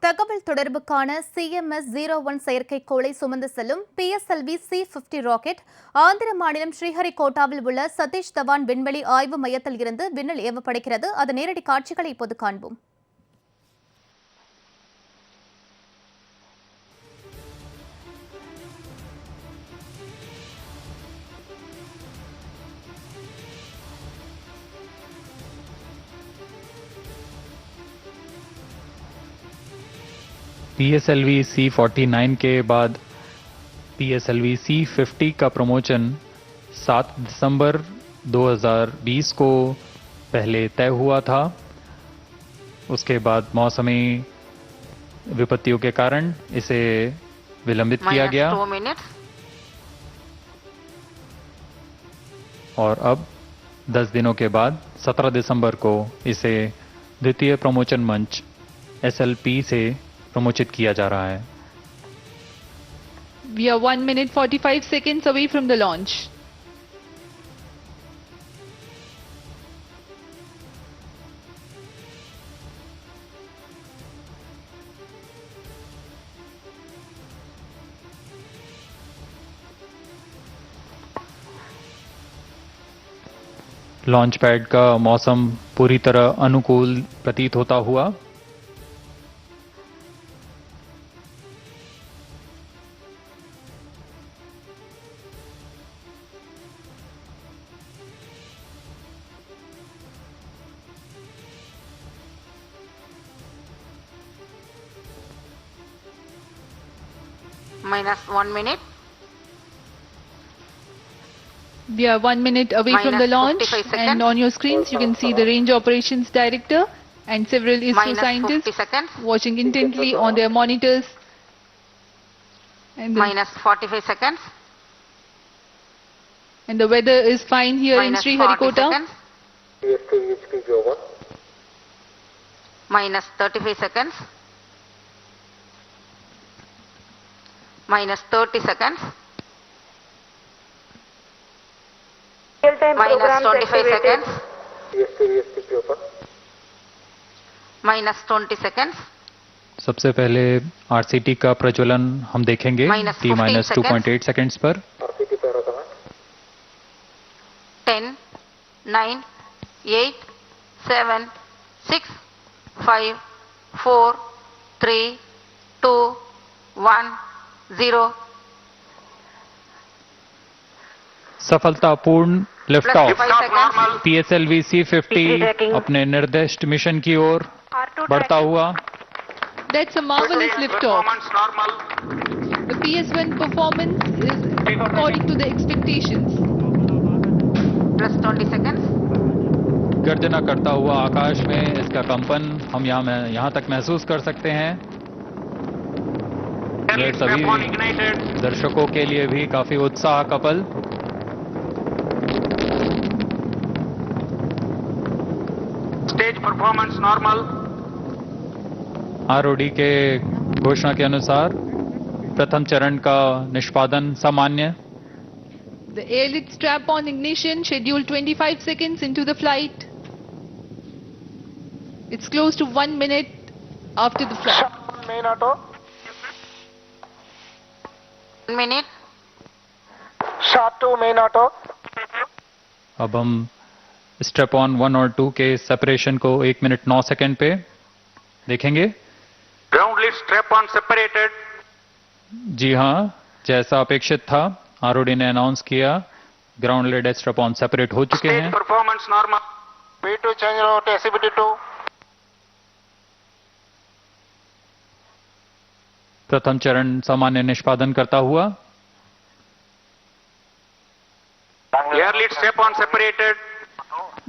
தகவல் தொடர்புக்கான CMS-01 செயற்கைக்கோளை சுமந்து செல்லும் PSLV C-50 ராக்கெட் ஆந்திர மாநிலம் ஸ்ரீஹரிகோட்டாவில் உள்ள சதீஷ் தவான் விண்வெளி ஆய்வு மையத்தில் இருந்து விண்ணில் ஏவப்படுகிறது. அதன் நேரடி காட்சிகளை இப்போது காண்போம். PSLV C-49 के बाद PSLV C-50 का प्रमोशन 7 दिसंबर 2020 को पहले तय हुआ था. उसके बाद मौसमी विपत्तियों के कारण इसे विलंबित किया गया और अब 10 दिनों के बाद 17 दिसंबर को इसे द्वितीय प्रमोशन मंच SLP से प्रमोचित किया जा रहा है. We are 1 minute 45 seconds away from the launch. Launch pad का मौसम पूरी तरह अनुकूल प्रतीत होता हुआ -1 minute. We are 1 minute away from the launch, and on your screens you can see the Range Operations Director and several ISRO scientists watching intently on their monitors. And -45 seconds. And the weather is fine here in Sriharikota. -35 seconds. -30 seconds. -25 seconds. -20 seconds. सबसे पहले RCT का प्रज्वलन हम देखेंगे T-2.8 seconds पर. 10, 9, 8, 7, 6, 5, 4, 3, 2, 1, 0. सफलतापूर्ण lift off. PSLV C-50 अपने निर्दिष्ट mission की ओर बढ़ता हुआ. That's a marvelous liftoff. The PS1 performance is according to the expectations. +20 seconds. गर्जना करता हुआ आकाश में इसका कंपन हम यहाँ तक महसूस कर सकते हैं. ये सभी दर्शकों के लिए भी काफी उत्साह का पल. Stage performance normal. ROD के घोषणा के अनुसार प्रथम चरण का निष्पादन सामान्य. The air-lit strap-on ignition scheduled 25 seconds into the flight. It's close to 1 minute after the flight. Main auto. 1 minute. Shot to main auto. अब हम स्ट्रैप ऑन 1 और 2 के सेपरेशन को 1 मिनट 9 सेकंड पे देखेंगे. Ground lead strap on separated. जी हाँ, जैसा अपेक्षित था ROD ने अनाउंस किया ground lead strap on separate हो चुके हैं. Performance normal. V2 चेंज रोट SCBT2. प्रथम चरण सामान्य निष्पादन करता हुआ. Air lead strap on separated.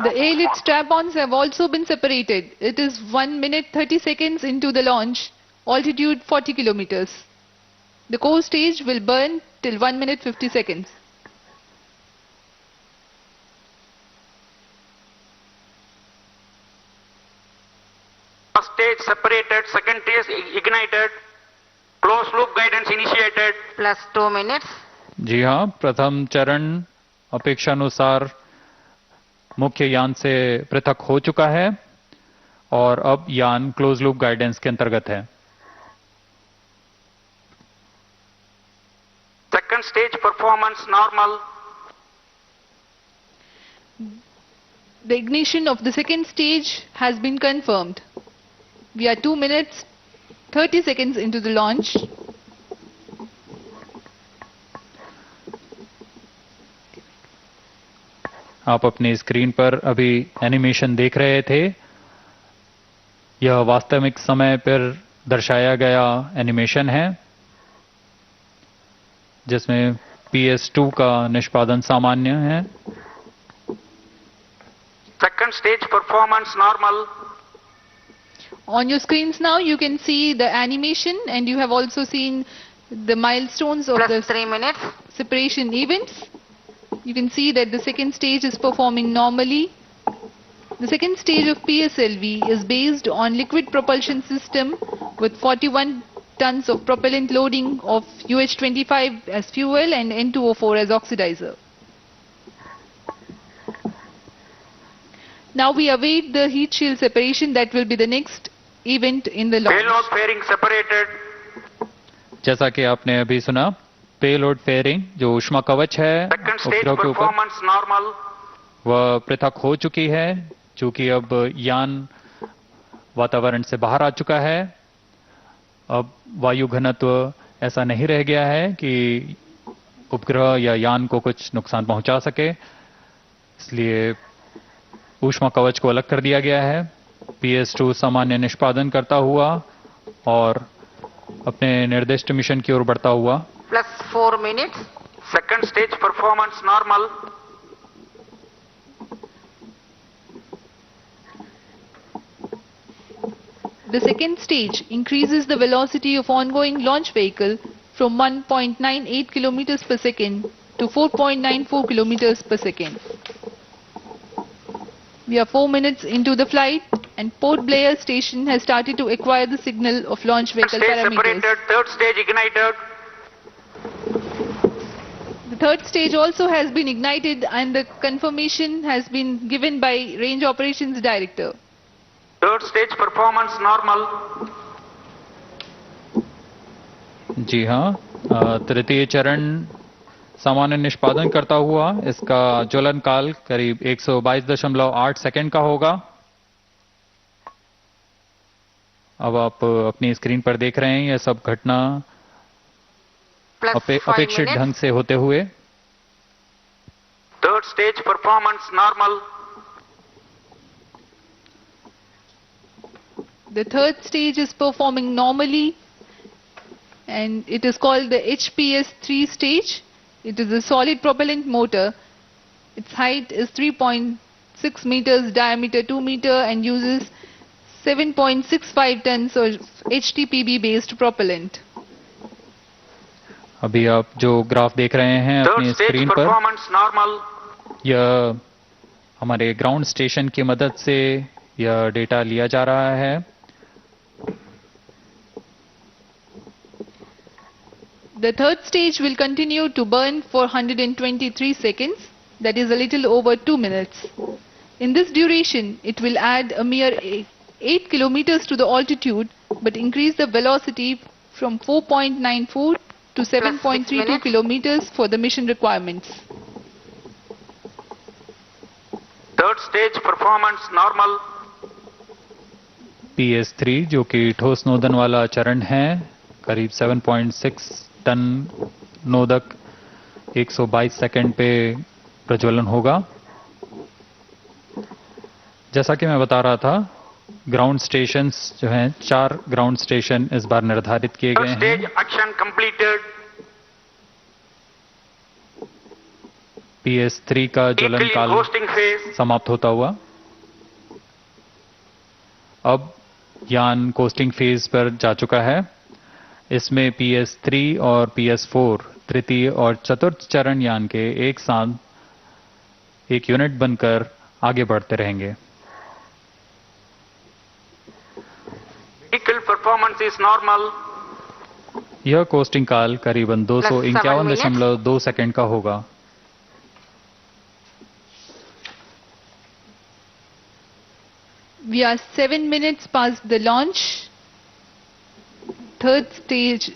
The air-lit strap-ons have also been separated. It is 1 minute 30 seconds into the launch, altitude 40 kilometers. The core stage will burn till 1 minute 50 seconds. First stage separated, second stage ignited, closed loop guidance initiated. +2 minutes. जी हाँ, प्रथम चरण अपेक्षानुसार मुख्य यान से पृथक हो चुका है और अब यान क्लोज लूप गाइडेंस के अंतर्गत है. performance normal. The ignition of the second stage has been confirmed. We are 2 minutes 30 seconds into the launch. आप अपनी स्क्रीन पर अभी एनिमेशन देख रहे थे। यह वास्तविक समय पर दर्शाया गया एनिमेशन है जिसमें PS2 का निष्पादन सामान्य है। Second stage performance normal. On your screens now you can see the animation and you have also seen the milestones of Plus the 3 minutes. separation events. You can see that the second stage is performing normally. The second stage of PSLV is based on liquid propulsion system with 41 tons of propellant loading of UH-25 as fuel and N2O4 as oxidizer. Now we await the heat shield separation. That will be the next event in the launch. Payload fairing separated. जैसा कि आपने अभी सुना, payload fairing जो ऊष्मा कवच है Second stage उपग्रह के ऊपर, performance normal. वह पृथक हो चुकी है चूंकि अब यान वातावरण से बाहर आ चुका है। अब वायु घनत्व ऐसा नहीं रह गया है कि उपग्रह या यान को कुछ नुकसान पहुंचा सके, इसलिए ऊष्मा कवच को अलग कर दिया गया है। PS2 सामान्य निष्पादन करता हुआ और अपने निर्दिष्ट मिशन की ओर बढ़ता हुआ। Plus 4 minutes. Second stage performance normal. The second stage increases the velocity of ongoing launch vehicle from 1.98 kilometers per second to 4.94 kilometers per second. We are 4 minutes into the flight and Port Blair station has started to acquire the signal of launch vehicle Stage parameters. separated. Third stage ignited. The third stage also has been ignited and the confirmation has been given by Range Operations Director. Third stage performance normal. जी हाँ, तृतीय चरण सामान्य निष्पादन करता हुआ इसका ज्वलन काल करीब 122.8 सेकंड का होगा। अब आप अपनी स्क्रीन पर देख रहे हैं यह सब घटना Plus 5 अपेक्षित minutes. ढंग से होते हुए। Third stage performance normal. The third stage is performing normally and it is called the HPS-3 stage. It is a solid propellant motor. Its height is 3.6 meters, diameter 2 meter and uses 7.65 tons of HTPB based propellant. अभी आप जो graph देख रहे हैं अपनी Third stage screen पर, performance normal. यह हमारे ग्राउंड स्टेशन की मदद से यह डेटा लिया जा रहा है। The third stage will continue to burn for 123 seconds, that is a little over 2 minutes. In this duration, it will add a mere 8 kilometers to the altitude but increase the velocity from 4.94 to 7.32 minutes. kilometers for the mission requirements. Third stage performance normal. PS3 जो कि ठोस नोदन वाला चरण है, करीब 7.6 ton नोदक 122 second पे प्रज्वलन होगा। जैसा कि मैं बता रहा था, ग्राउंड स्टेशंस जो हैं, 4 ग्राउंड स्टेशन इस बार निर्धारित किए Third गए stage हैं। action completed. PS3 का ज्वलन Vehicle in काल coasting phase. समाप्त होता हुआ अब यान कोस्टिंग फेज पर जा चुका है। इसमें PS3 और PS4 तृतीय और चतुर्थ चरण यान के एक साथ एक यूनिट बनकर आगे बढ़ते रहेंगे। Vehicle performance is normal. यह कोस्टिंग काल करीबन 251.2 सेकंड का होगा। We are 7 minutes past the launch. Third stage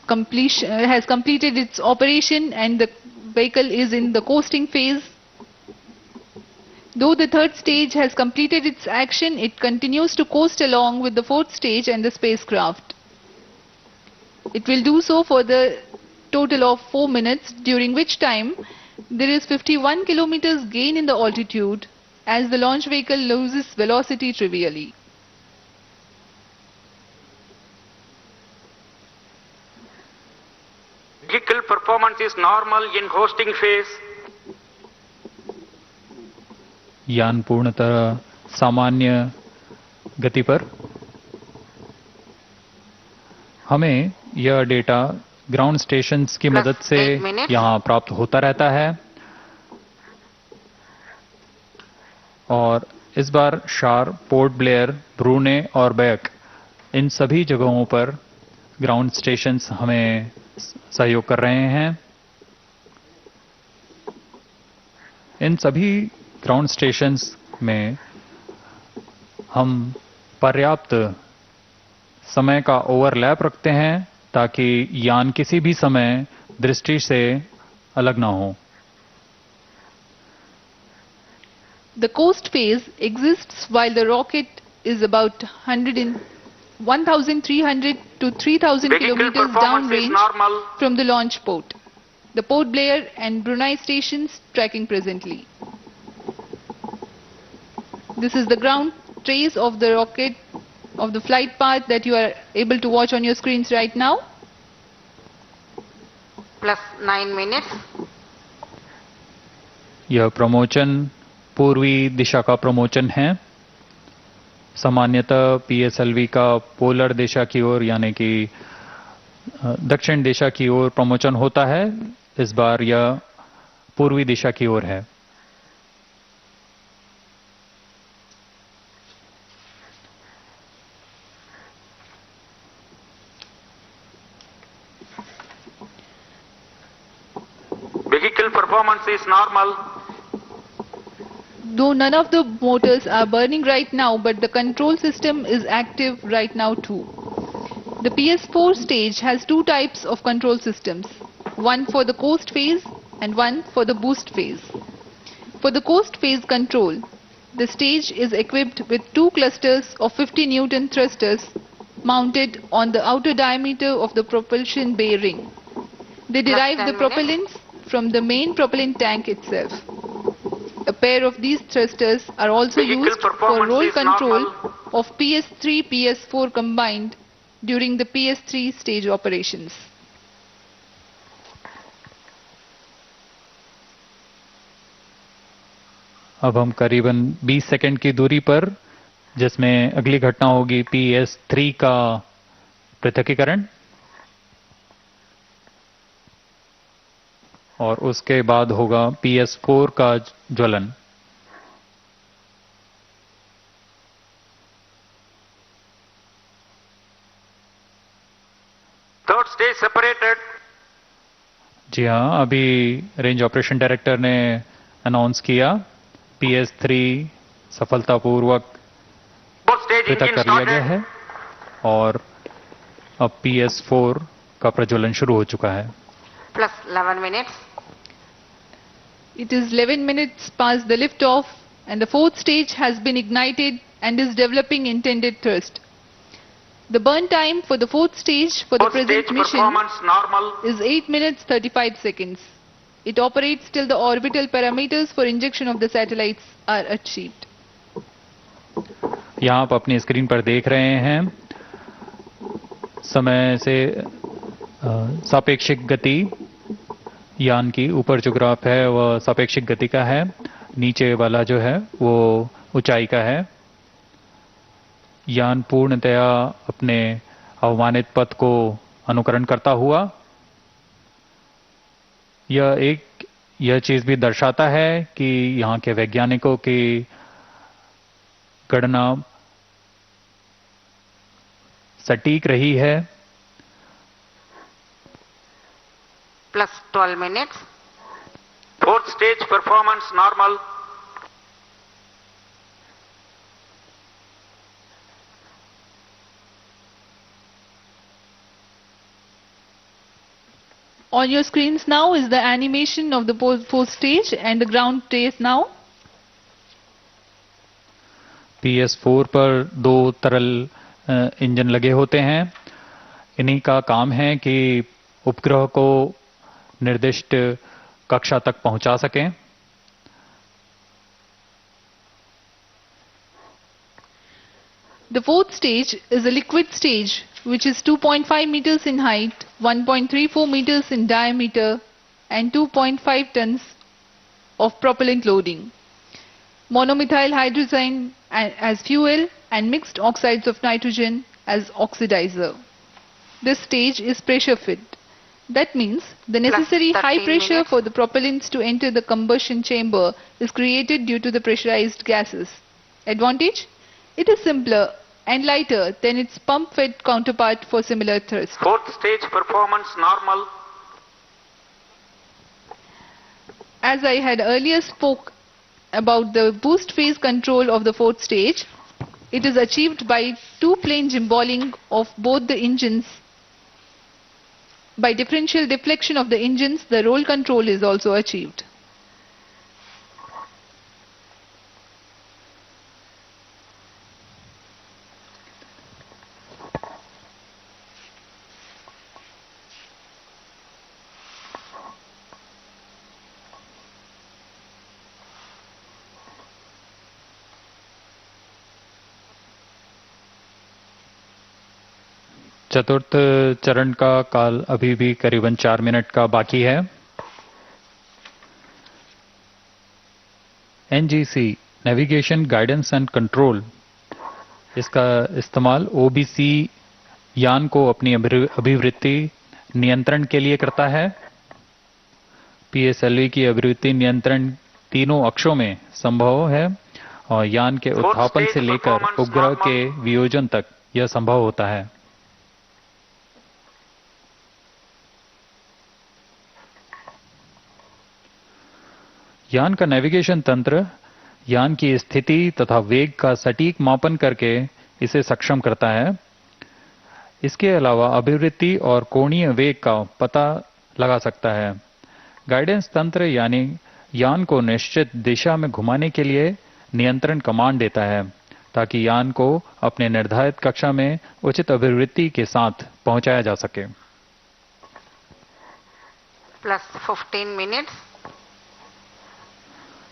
completion has completed its operation and the vehicle is in the coasting phase. Though the third stage has completed its action, it continues to coast along with the fourth stage and the spacecraft. It will do so for the total of 4 minutes, during which time there is 51 kilometers gain in the altitude as the launch vehicle loses velocity trivially. Vehicle performance is normal in hosting phase. यान पूर्णतः सामान्य गति पर। हमें यह data ground stations की मदद से 8 minutes. यहां प्राप्त होता रहता है और इस बार शार, पोर्ट ब्लेयर, ब्रूने और बैक इन सभी जगहों पर ग्राउंड स्टेशंस हमें सहयोग कर रहे हैं। इन सभी ग्राउंड स्टेशंस में हम पर्याप्त समय का ओवरलैप रखते हैं ताकि यान किसी भी समय दृष्टि से अलग ना हो। The coast phase exists while the rocket is about 1,300 to 3,000 Vehicle kilometers performance is downrange normal. from the launch port. The Port Blair and Brunei stations tracking presently. This is the ground trace of the rocket, of the flight path that you are able to watch on your screens right now. Plus 9 minutes. यह प्रमोचन पूर्वी दिशा का प्रमोचन है। सामान्यतः PSLV का polar दिशा की ओर यानी कि दक्षिण दिशा की ओर प्रमोचन होता है। इस बार यह पूर्वी दिशा की ओर है। Vehicle performance is normal. Though none of the motors are burning right now, but the control system is active right now too. The PS4 stage has two types of control systems, one for the coast phase and one for the boost phase. For the coast phase control, the stage is equipped with two clusters of 50 Newton thrusters mounted on the outer diameter of the propulsion bay ring. They derive the 10 minutes. propellants from the main propellant tank itself. A pair of these thrusters are also Vehicle used for performance roll is control normal. of PS3, PS4 combined during the PS3 stage operations. अब हम करीबन 20 second की दूरी पर, जिसमें अगली घटना होगी PS3 का पृथक्कीकरण और उसके बाद होगा PS4 का ज्वलन। Third stage separated. जी हाँ, अभी रेंज ऑपरेशन डायरेक्टर ने अनाउंस किया PS3 सफलतापूर्वक Fourth stage पृथक engine कर लिया गया started. है और अब PS4 का प्रज्वलन शुरू हो चुका है। Plus 11 minutes. It is 11 minutes past the liftoff and the fourth stage has been ignited and is developing intended thrust. The burn time for the fourth stage for the Fourth stage present mission performance normal. is 8 minutes 35 seconds. It operates till the orbital parameters for injection of the satellites are achieved. यहाँ आप अपनी screen पर देख रहे हैं समय से सापेक्षिक गति यान की। ऊपर जो ग्राफ है वह सापेक्षिक गति का है, नीचे वाला जो है वो ऊंचाई का है। यान पूर्णतया अपने अवमानित पथ को अनुकरण करता हुआ यह चीज भी दर्शाता है कि यहाँ के वैज्ञानिकों की गणना सटीक रही है। Plus 12 minutes. Fourth stage performance normal. On your screens now is the animation of the fourth stage and the ground trace now. PS4 पर 2 तरल इंजन लगे होते हैं। इन्हीं का काम है कि उपग्रह को निर्दिष्ट कक्षा तक पहुंचा सकें। The fourth stage is a liquid stage which is 2.5 meters in height, 1.34 meters in diameter and 2.5 tons of propellant loading. Monomethyl hydrazine as fuel and mixed oxides of nitrogen as oxidizer. This stage is pressure fed. That means the necessary high 13 pressure minutes. for the propellants to enter the combustion chamber is created due to the pressurized gases. Advantage? It is simpler and lighter than its pump-fed counterpart for similar thrust. Fourth stage performance normal. As I had earlier spoke about the boost phase control of the fourth stage, it is achieved by two-plane gimballing of both the engines. By differential deflection of the engines, the roll control is also achieved. चतुर्थ चरण का काल अभी भी करीबन 4 minute का बाकी है। NGC navigation guidance and control, इसका इस्तेमाल OBC यान को अपनी अभिवृत्ति नियंत्रण के लिए करता है। PSLV की अभिवृत्ति नियंत्रण तीनों अक्षों में संभव है और यान के उत्थापन से लेकर उपग्रह के वियोजन तक यह संभव होता है। यान का नेविगेशन तंत्र यान की स्थिति तथा वेग का सटीक मापन करके इसे सक्षम करता है। इसके अलावा अभिवृत्ति और कोणीय वेग का पता लगा सकता है। गाइडेंस तंत्र यानी यान को निश्चित दिशा में घुमाने के लिए नियंत्रण कमांड देता है ताकि यान को अपने निर्धारित कक्षा में उचित अभिवृत्ति के साथ पहुंचाया जा सके। Plus 15 minutes.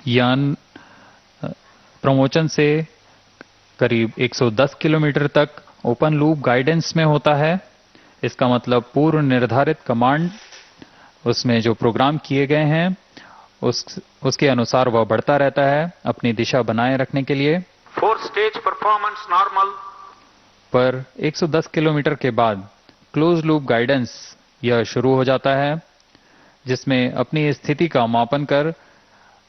यान प्रमोचन से करीब 110 किलोमीटर तक ओपन लूप गाइडेंस में होता है। इसका मतलब पूर्व निर्धारित कमांड उसमें जो प्रोग्राम किए गए हैं उसके अनुसार वह बढ़ता रहता है अपनी दिशा बनाए रखने के लिए। Fourth stage performance normal. पर 110 किलोमीटर के बाद क्लोज लूप गाइडेंस यह शुरू हो जाता है जिसमें अपनी स्थिति का मापन कर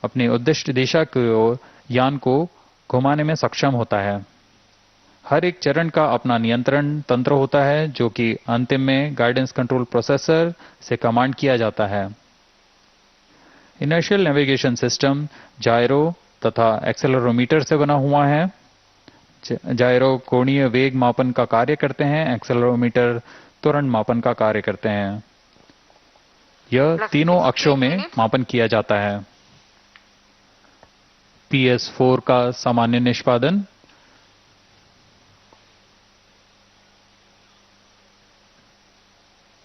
अपनी उद्दिष्ट दिशा की ओर यान को घुमाने में सक्षम होता है। हर एक चरण का अपना नियंत्रण तंत्र होता है जो कि अंतिम में गाइडेंस कंट्रोल प्रोसेसर से कमांड किया जाता है। इनर्शियल नेविगेशन सिस्टम जायरो तथा एक्सेलरोमीटर से बना हुआ है। जायरो कोणीय वेग मापन का कार्य करते हैं, एक्सेलरोमीटर त्वरण मापन का कार्य करते हैं। यह तीनों अक्षों में मापन किया जाता है। PS4 का सामान्य निष्पादन।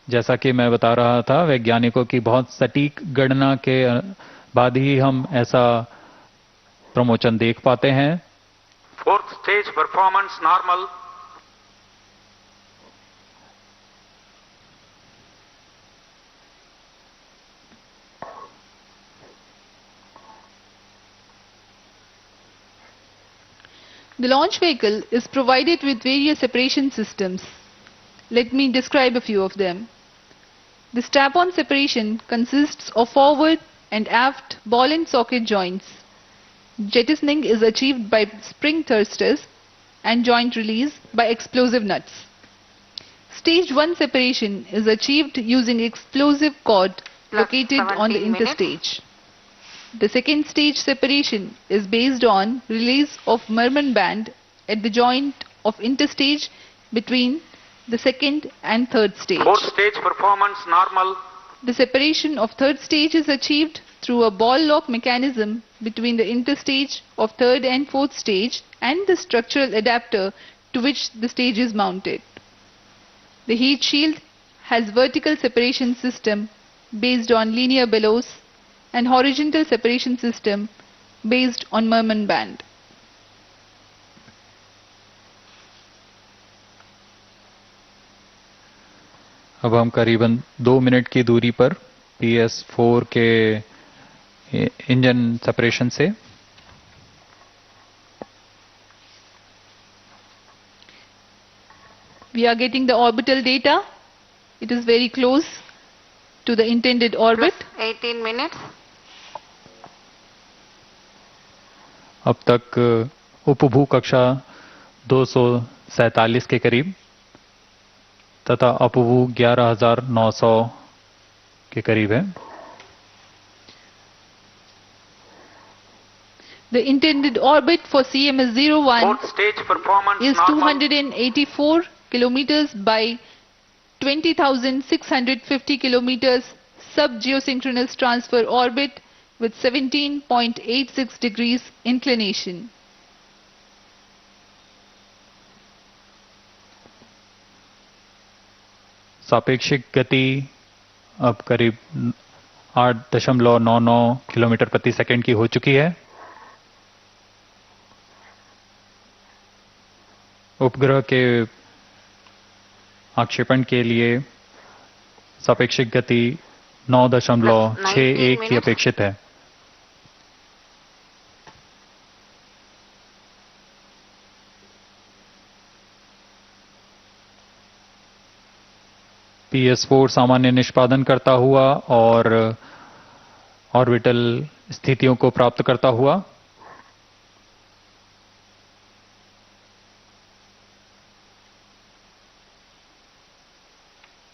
जैसा कि मैं बता रहा था, वैज्ञानिकों की बहुत सटीक गणना के बाद ही हम ऐसा प्रमोचन देख पाते हैं। Fourth stage performance normal. The launch vehicle is provided with various separation systems. Let me describe a few of them. The strap-on separation consists of forward and aft ball and socket joints. Jettisoning is achieved by spring thrusters and joint release by explosive nuts. Stage 1 separation is achieved using explosive cord located on the 17 minutes. interstage. The second stage separation is based on release of Merman band at the joint of interstage between the second and third stage. Fourth stage performance normal. The separation of third stage is achieved through a ball lock mechanism between the interstage of third and fourth stage and the structural adapter to which the stage is mounted. The heat shield has vertical separation system based on linear bellows and horizontal separation system based on Merman band. अब हम करीबन 2 minute की दूरी पर PS4 के engine separation से We are getting the orbital data. It is very close to the intended orbit. plus 18 minutes. अब तक उपभू कक्षा 247 के करीब तथा अपभू 11,900 के करीब है. The intended orbit for CMS-01 Fourth stage performance is normal. 284 kilometers by 20,650 kilometers sub-geosynchronous transfer orbit with 17.86 degrees inclination. सापेक्षिक गति अब करीब 8.99 किलोमीटर प्रति सेकंड की हो चुकी है. उपग्रह के आक्षेपण के लिए सापेक्षिक गति 9.61 की अपेक्षित है. PS4 सामान्य निष्पादन करता हुआ और ऑर्बिटल स्थितियों को प्राप्त करता हुआ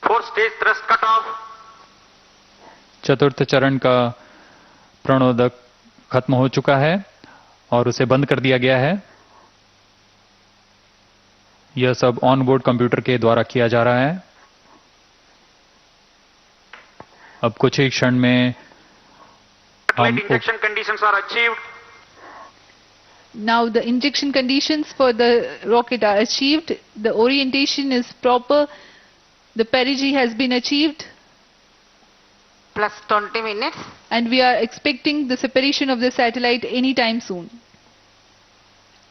Fourth stage thrust cutoff. चतुर्थ चरण का प्रणोदक खत्म हो चुका है और उसे बंद कर दिया गया है. यह सब ऑन बोर्ड कंप्यूटर के द्वारा किया जा रहा है. अब कुछ ही क्षण में Satellite injection conditions are achieved. Now the injection conditions for the rocket are achieved. The orientation is proper. The perigee has been achieved. Plus 20 minutes. And we are expecting the separation of the satellite anytime soon.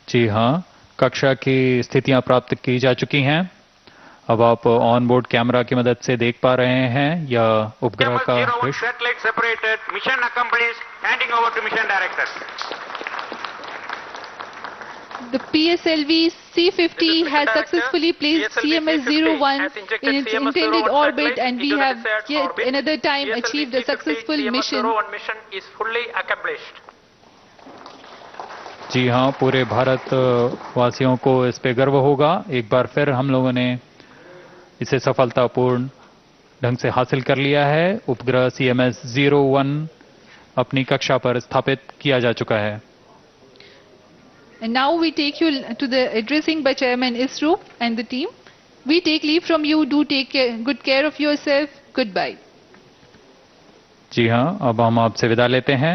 जी हाँ, कक्षा की स्थितियां प्राप्त की जा चुकी हैं. अब आप ऑन बोर्ड कैमरा की मदद से देख पा रहे हैं यह उपग्रह का CMS-01 दृश्य. satellite separated, mission accomplished, handing over to mission director. The PSLV C50 has successfully placed CMS-01 in its intended orbit, and we have yet another time achieved a successful mission. CMS-01 mission is fully accomplished. जी हाँ, पूरे भारत वासियों को इस पे गर्व होगा. एक बार फिर हम लोगों ने इसे सफलतापूर्ण ढंग से हासिल कर लिया है. उपग्रह CMS-01 अपनी कक्षा पर स्थापित किया जा चुका है. And now we take you to the addressing by Chairman ISRO and the team. We take leave from you. Do take good care of yourself. Goodbye. जी हाँ, अब हम आपसे विदा लेते हैं.